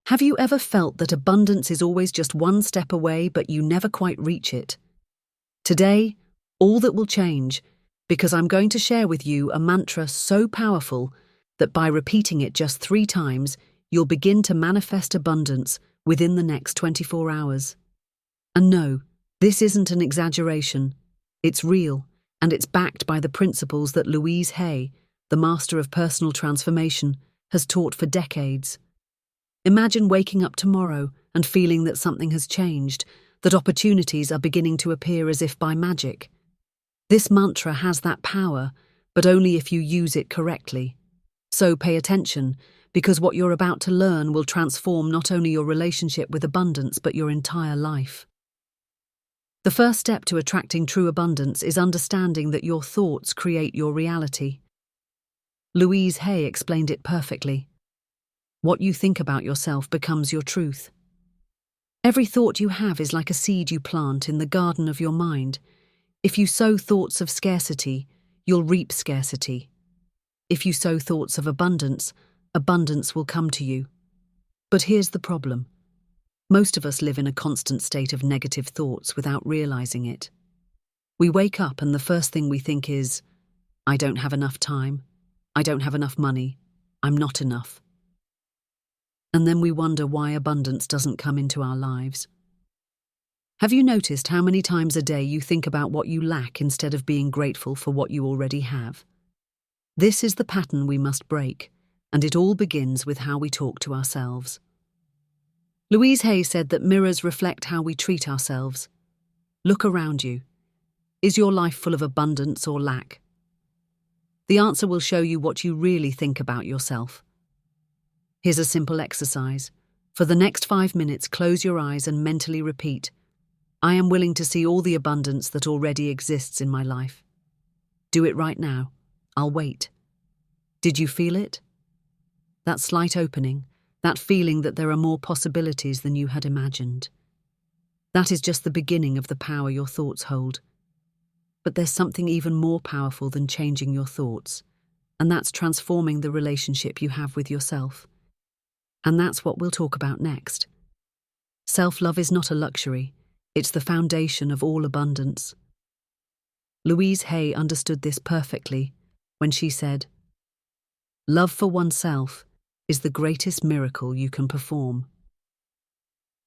Have you ever felt that abundance is always just one step away but you never quite reach it? Today, all that will change, because I'm going to share with you a mantra so powerful that by repeating it just 3 times, you'll begin to manifest abundance within the next 24 hours. And no, this isn't an exaggeration. It's real, and it's backed by the principles that Louise Hay, the master of personal transformation, has taught for decades. Imagine waking up tomorrow and feeling that something has changed, that opportunities are beginning to appear as if by magic. This mantra has that power, but only if you use it correctly. So pay attention, because what you're about to learn will transform not only your relationship with abundance but your entire life. The first step to attracting true abundance is understanding that your thoughts create your reality. Louise Hay explained it perfectly. What you think about yourself becomes your truth. Every thought you have is like a seed you plant in the garden of your mind. If you sow thoughts of scarcity, you'll reap scarcity. If you sow thoughts of abundance, abundance will come to you. But here's the problem. Most of us live in a constant state of negative thoughts without realizing it. We wake up and the first thing we think is, I don't have enough time, I don't have enough money, I'm not enough. And then we wonder why abundance doesn't come into our lives. Have you noticed how many times a day you think about what you lack instead of being grateful for what you already have? This is the pattern we must break, and it all begins with how we talk to ourselves. Louise Hay said that mirrors reflect how we treat ourselves. Look around you. Is your life full of abundance or lack? The answer will show you what you really think about yourself. Here's a simple exercise. For the next 5 minutes, close your eyes and mentally repeat, I am willing to see all the abundance that already exists in my life. Do it right now. I'll wait. Did you feel it? That slight opening, that feeling that there are more possibilities than you had imagined. That is just the beginning of the power your thoughts hold. But there's something even more powerful than changing your thoughts, and that's transforming the relationship you have with yourself. And that's what we'll talk about next. Self-love is not a luxury, it's the foundation of all abundance. Louise Hay understood this perfectly when she said, love for oneself is the greatest miracle you can perform.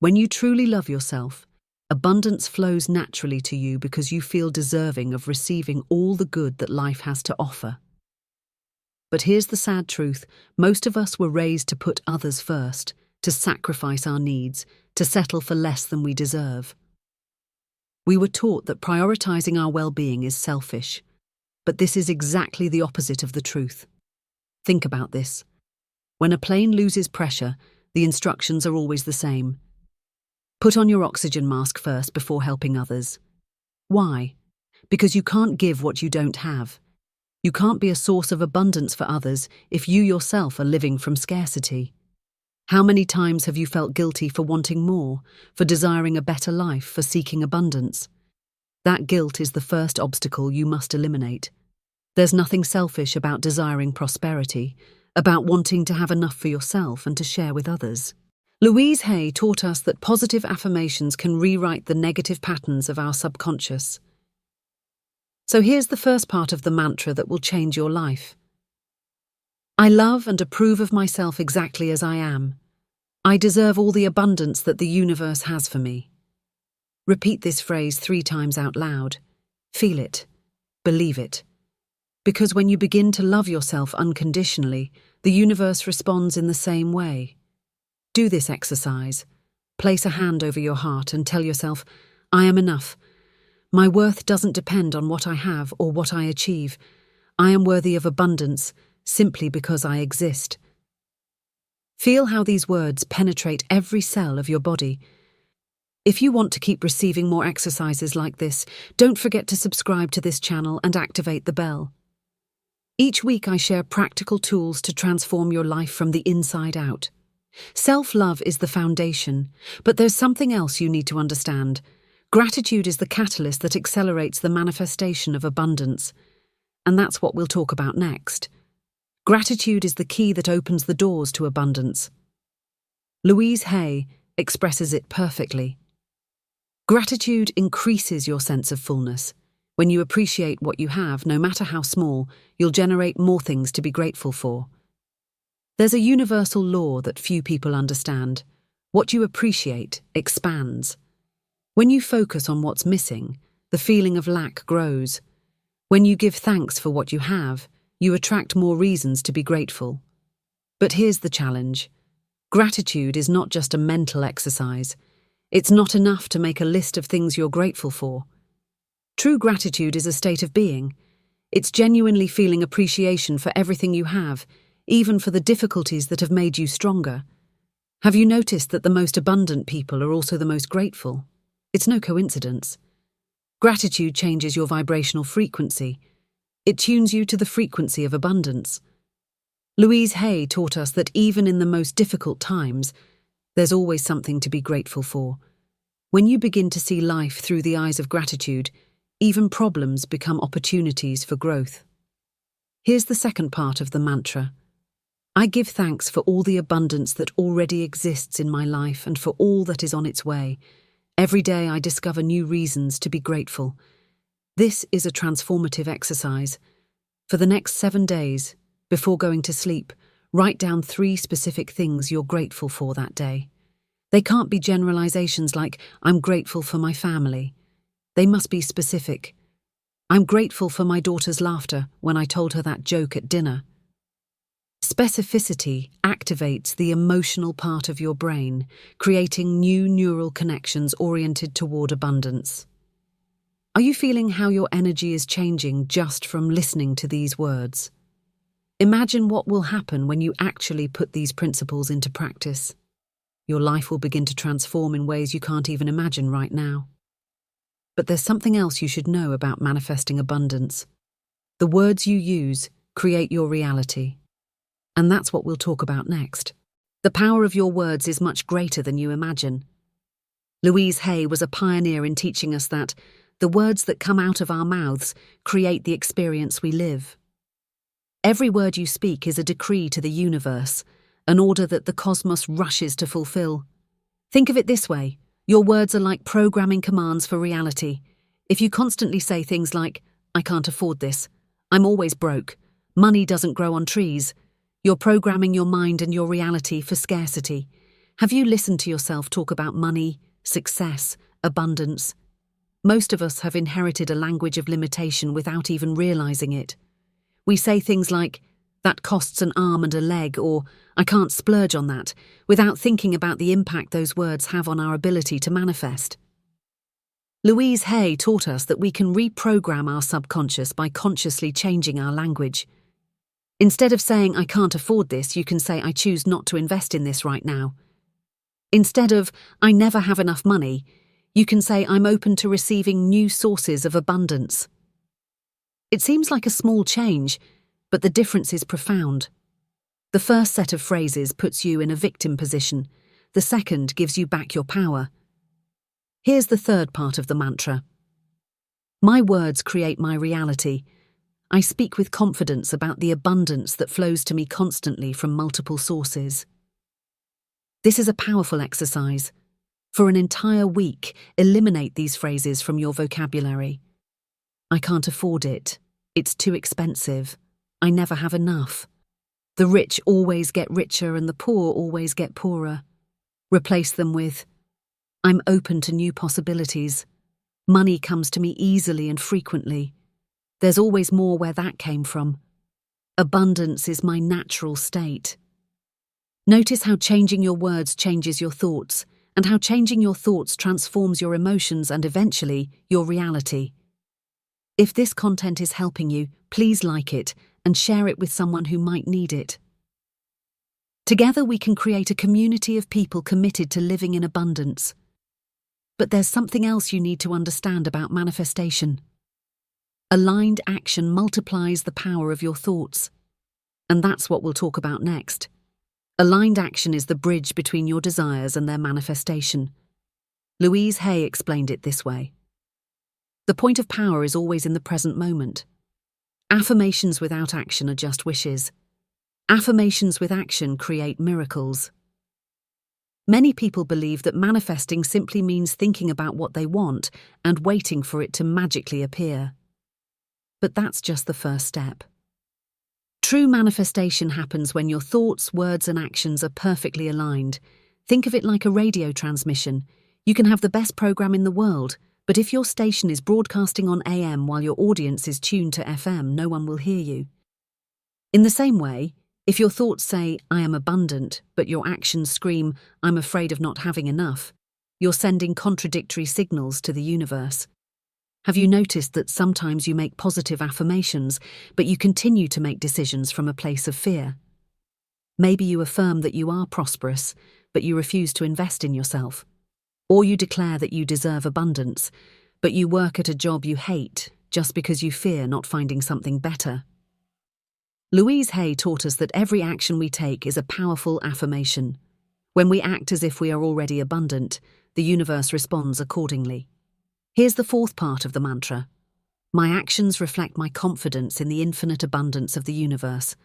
When you truly love yourself, abundance flows naturally to you because you feel deserving of receiving all the good that life has to offer. But here's the sad truth, most of us were raised to put others first, to sacrifice our needs, to settle for less than we deserve. We were taught that prioritizing our well-being is selfish, but this is exactly the opposite of the truth. Think about this. When a plane loses pressure, the instructions are always the same. Put on your oxygen mask first before helping others. Why? Because you can't give what you don't have. You can't be a source of abundance for others if you yourself are living from scarcity. How many times have you felt guilty for wanting more, for desiring a better life, for seeking abundance? That guilt is the first obstacle you must eliminate. There's nothing selfish about desiring prosperity, about wanting to have enough for yourself and to share with others. Louise Hay taught us that positive affirmations can rewrite the negative patterns of our subconscious. So here's the first part of the mantra that will change your life. I love and approve of myself exactly as I am. I deserve all the abundance that the universe has for me. Repeat this phrase 3 times out loud. Feel it. Believe it. Because when you begin to love yourself unconditionally, the universe responds in the same way. Do this exercise. Place a hand over your heart and tell yourself, I am enough. My worth doesn't depend on what I have or what I achieve. I am worthy of abundance simply because I exist. Feel how these words penetrate every cell of your body. If you want to keep receiving more exercises like this, don't forget to subscribe to this channel and activate the bell. Each week I share practical tools to transform your life from the inside out. Self-love is the foundation, but there's something else you need to understand. Gratitude is the catalyst that accelerates the manifestation of abundance. And that's what we'll talk about next. Gratitude is the key that opens the doors to abundance. Louise Hay expresses it perfectly. Gratitude increases your sense of fullness. When you appreciate what you have, no matter how small, you'll generate more things to be grateful for. There's a universal law that few people understand. What you appreciate expands. When you focus on what's missing, the feeling of lack grows. When you give thanks for what you have, you attract more reasons to be grateful. But here's the challenge. Gratitude is not just a mental exercise. It's not enough to make a list of things you're grateful for. True gratitude is a state of being. It's genuinely feeling appreciation for everything you have, even for the difficulties that have made you stronger. Have you noticed that the most abundant people are also the most grateful? It's no coincidence. Gratitude changes your vibrational frequency. It tunes you to the frequency of abundance. Louise Hay taught us that even in the most difficult times, there's always something to be grateful for. When you begin to see life through the eyes of gratitude, even problems become opportunities for growth. Here's the second part of the mantra. I give thanks for all the abundance that already exists in my life and for all that is on its way. Every day I discover new reasons to be grateful. This is a transformative exercise. For the next 7 days, before going to sleep, write down 3 specific things you're grateful for that day. They can't be generalizations like, I'm grateful for my family. They must be specific. I'm grateful for my daughter's laughter when I told her that joke at dinner. Specificity activates the emotional part of your brain, creating new neural connections oriented toward abundance. Are you feeling how your energy is changing just from listening to these words? Imagine what will happen when you actually put these principles into practice. Your life will begin to transform in ways you can't even imagine right now. But there's something else you should know about manifesting abundance. The words you use create your reality. And that's what we'll talk about next. The power of your words is much greater than you imagine. Louise Hay was a pioneer in teaching us that the words that come out of our mouths create the experience we live. Every word you speak is a decree to the universe, an order that the cosmos rushes to fulfill. Think of it this way. Your words are like programming commands for reality. If you constantly say things like, I can't afford this, I'm always broke, money doesn't grow on trees, you're programming your mind and your reality for scarcity. Have you listened to yourself talk about money, success, abundance? Most of us have inherited a language of limitation without even realizing it. We say things like, that costs an arm and a leg, or I can't splurge on that, without thinking about the impact those words have on our ability to manifest. Louise Hay taught us that we can reprogram our subconscious by consciously changing our language. Instead of saying, I can't afford this, you can say, I choose not to invest in this right now. Instead of, I never have enough money, you can say, I'm open to receiving new sources of abundance. It seems like a small change, but the difference is profound. The first set of phrases puts you in a victim position. The second gives you back your power. Here's the third part of the mantra. My words create my reality. I speak with confidence about the abundance that flows to me constantly from multiple sources. This is a powerful exercise. For an entire week, eliminate these phrases from your vocabulary. I can't afford it. It's too expensive. I never have enough. The rich always get richer and the poor always get poorer. Replace them with, I'm open to new possibilities. Money comes to me easily and frequently. There's always more where that came from. Abundance is my natural state. Notice how changing your words changes your thoughts, and how changing your thoughts transforms your emotions and eventually your reality. If this content is helping you, please like it and share it with someone who might need it. Together we can create a community of people committed to living in abundance. But there's something else you need to understand about manifestation. Aligned action multiplies the power of your thoughts. And that's what we'll talk about next. Aligned action is the bridge between your desires and their manifestation. Louise Hay explained it this way. The point of power is always in the present moment. Affirmations without action are just wishes. Affirmations with action create miracles. Many people believe that manifesting simply means thinking about what they want and waiting for it to magically appear. But that's just the first step. True manifestation happens when your thoughts, words, and actions are perfectly aligned. Think of it like a radio transmission. You can have the best program in the world, but if your station is broadcasting on AM while your audience is tuned to FM, no one will hear you. In the same way, if your thoughts say, "I am abundant," but your actions scream, "I'm afraid of not having enough," you're sending contradictory signals to the universe. Have you noticed that sometimes you make positive affirmations, but you continue to make decisions from a place of fear? Maybe you affirm that you are prosperous, but you refuse to invest in yourself. Or you declare that you deserve abundance, but you work at a job you hate just because you fear not finding something better. Louise taught us that every action we take is a powerful affirmation. When we act as if we are already abundant, the universe responds accordingly. Here's the fourth part of the mantra. My actions reflect my confidence in the infinite abundance of the universe.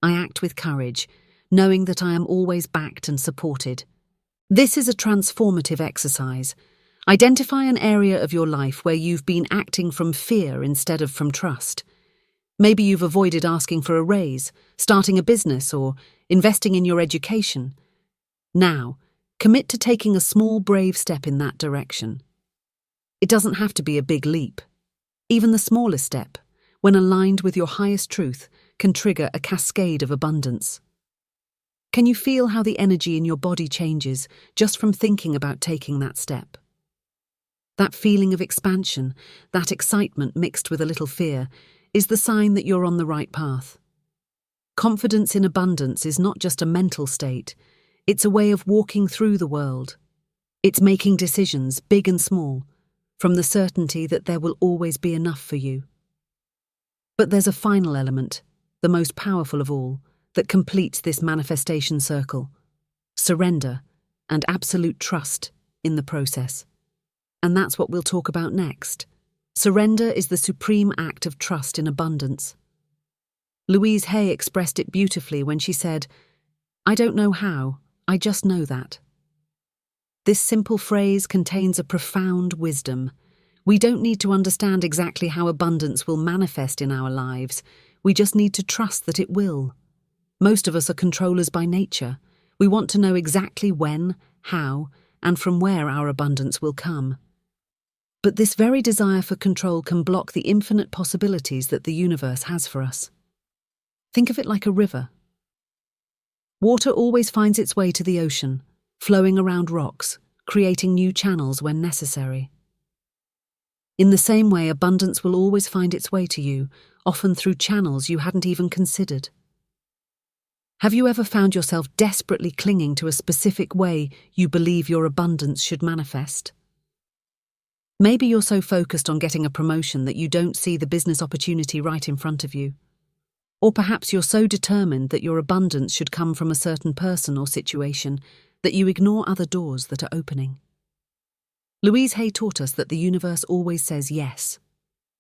I act with courage, knowing that I am always backed and supported. This is a transformative exercise. Identify an area of your life where you've been acting from fear instead of from trust. Maybe you've avoided asking for a raise, starting a business, or investing in your education. Now, commit to taking a small, brave step in that direction. It doesn't have to be a big leap. Even the smallest step, when aligned with your highest truth, can trigger a cascade of abundance. Can you feel how the energy in your body changes just from thinking about taking that step? That feeling of expansion, that excitement mixed with a little fear, is the sign that you're on the right path. Confidence in abundance is not just a mental state, it's a way of walking through the world. It's making decisions, big and small, from the certainty that there will always be enough for you. But there's a final element, the most powerful of all, that completes this manifestation circle: surrender and absolute trust in the process. And that's what we'll talk about next. Surrender is the supreme act of trust in abundance. Louise expressed it beautifully when she said, "I don't know how, I just know that." This simple phrase contains a profound wisdom. We don't need to understand exactly how abundance will manifest in our lives. We just need to trust that it will. Most of us are controllers by nature. We want to know exactly when, how, and from where our abundance will come. But this very desire for control can block the infinite possibilities that the universe has for us. Think of it like a river. Water always finds its way to the ocean, flowing around rocks, creating new channels when necessary. In the same way, abundance will always find its way to you, often through channels you hadn't even considered. Have you ever found yourself desperately clinging to a specific way you believe your abundance should manifest? Maybe you're so focused on getting a promotion that you don't see the business opportunity right in front of you. Or perhaps you're so determined that your abundance should come from a certain person or situation that you ignore other doors that are opening. Louise taught us that the universe always says yes.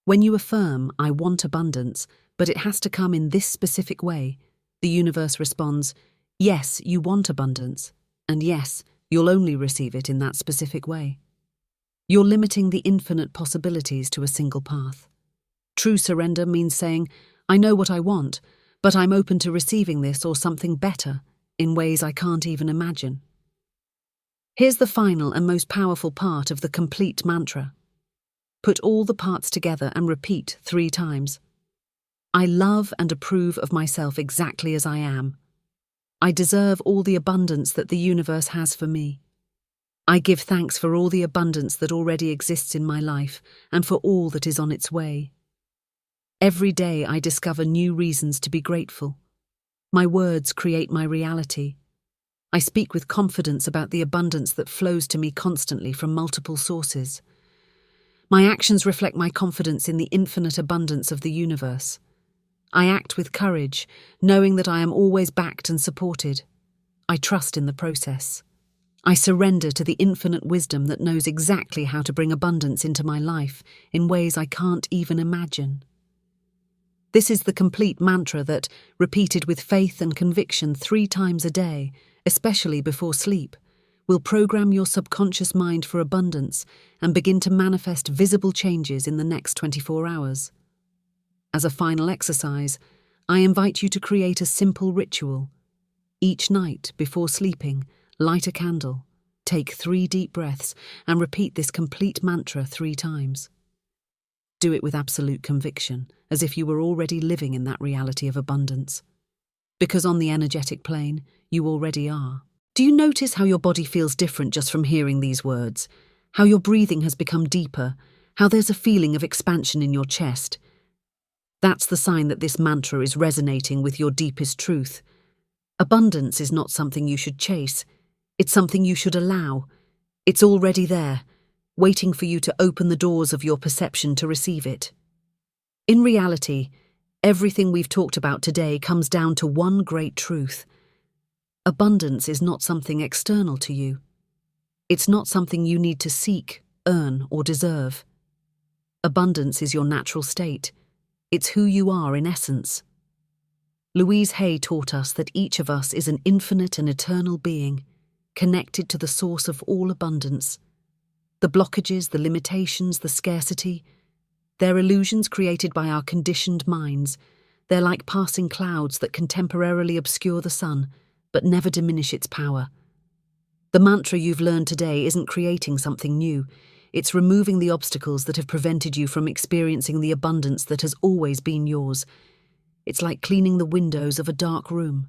When you affirm, "I want abundance, but it has to come in this specific way," the universe responds, "Yes, you want abundance, and yes, you'll only receive it in that specific way." You're limiting the infinite possibilities to a single path. True surrender means saying, "I know what I want, but I'm open to receiving this or something better in ways I can't even imagine." Here's the final and most powerful part of the complete mantra. Put all the parts together and repeat 3 times. I love and approve of myself exactly as I am. I deserve all the abundance that the universe has for me. I give thanks for all the abundance that already exists in my life and for all that is on its way. Every day I discover new reasons to be grateful. My words create my reality. I speak with confidence about the abundance that flows to me constantly from multiple sources. My actions reflect my confidence in the infinite abundance of the universe. I act with courage, knowing that I am always backed and supported. I trust in the process. I surrender to the infinite wisdom that knows exactly how to bring abundance into my life in ways I can't even imagine. This is the complete mantra that, repeated with faith and conviction 3 times a day, especially before sleep, will program your subconscious mind for abundance and begin to manifest visible changes in the next 24 hours. As a final exercise, I invite you to create a simple ritual. Each night, before sleeping, light a candle, take 3 deep breaths, and repeat this complete mantra 3 times. Do it with absolute conviction, as if you were already living in that reality of abundance. Because on the energetic plane, you already are. Do you notice how your body feels different just from hearing these words? How your breathing has become deeper? How there's a feeling of expansion in your chest? That's the sign that this mantra is resonating with your deepest truth. Abundance is not something you should chase. It's something you should allow. It's already there, waiting for you to open the doors of your perception to receive it. In reality, everything we've talked about today comes down to one great truth. Abundance is not something external to you. It's not something you need to seek, earn, or deserve. Abundance is your natural state. It's who you are in essence. Louise Hay taught us that each of us is an infinite and eternal being, connected to the source of all abundance. The blockages, the limitations, the scarcity, they're illusions created by our conditioned minds. They're like passing clouds that can temporarily obscure the sun, but never diminish its power. The mantra you've learned today isn't creating something new. It's removing the obstacles that have prevented you from experiencing the abundance that has always been yours. It's like cleaning the windows of a dark room.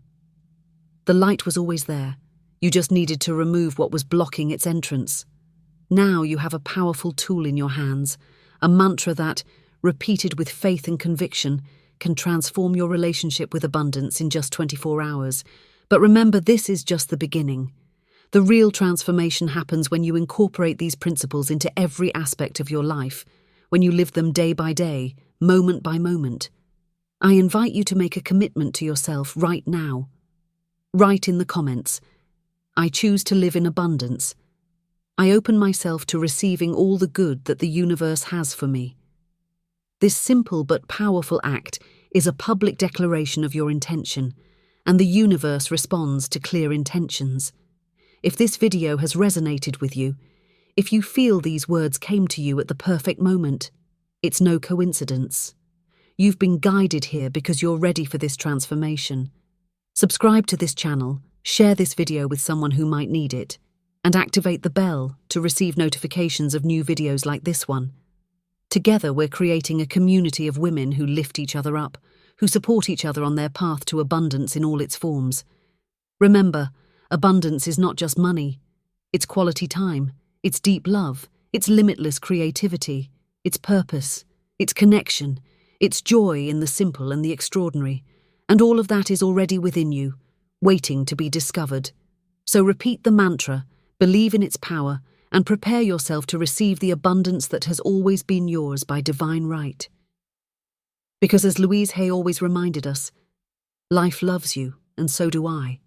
The light was always there. You just needed to remove what was blocking its entrance. Now you have a powerful tool in your hands, a mantra that, repeated with faith and conviction, can transform your relationship with abundance in just 24 hours. But remember, this is just the beginning. The real transformation happens when you incorporate these principles into every aspect of your life, when you live them day by day, moment by moment. I invite you to make a commitment to yourself right now. Write in the comments, "I choose to live in abundance. I open myself to receiving all the good that the universe has for me." This simple but powerful act is a public declaration of your intention, and the universe responds to clear intentions. If this video has resonated with you, if you feel these words came to you at the perfect moment, it's no coincidence. You've been guided here because you're ready for this transformation. Subscribe to this channel, share this video with someone who might need it, and activate the bell to receive notifications of new videos like this one. Together, we're creating a community of women who lift each other up, who support each other on their path to abundance in all its forms. Remember, abundance is not just money. It's quality time, it's deep love, it's limitless creativity, it's purpose, it's connection, it's joy in the simple and the extraordinary. And all of that is already within you, waiting to be discovered. So repeat the mantra, believe in its power, and prepare yourself to receive the abundance that has always been yours by divine right. Because as Louise Hay always reminded us, life loves you, and so do I.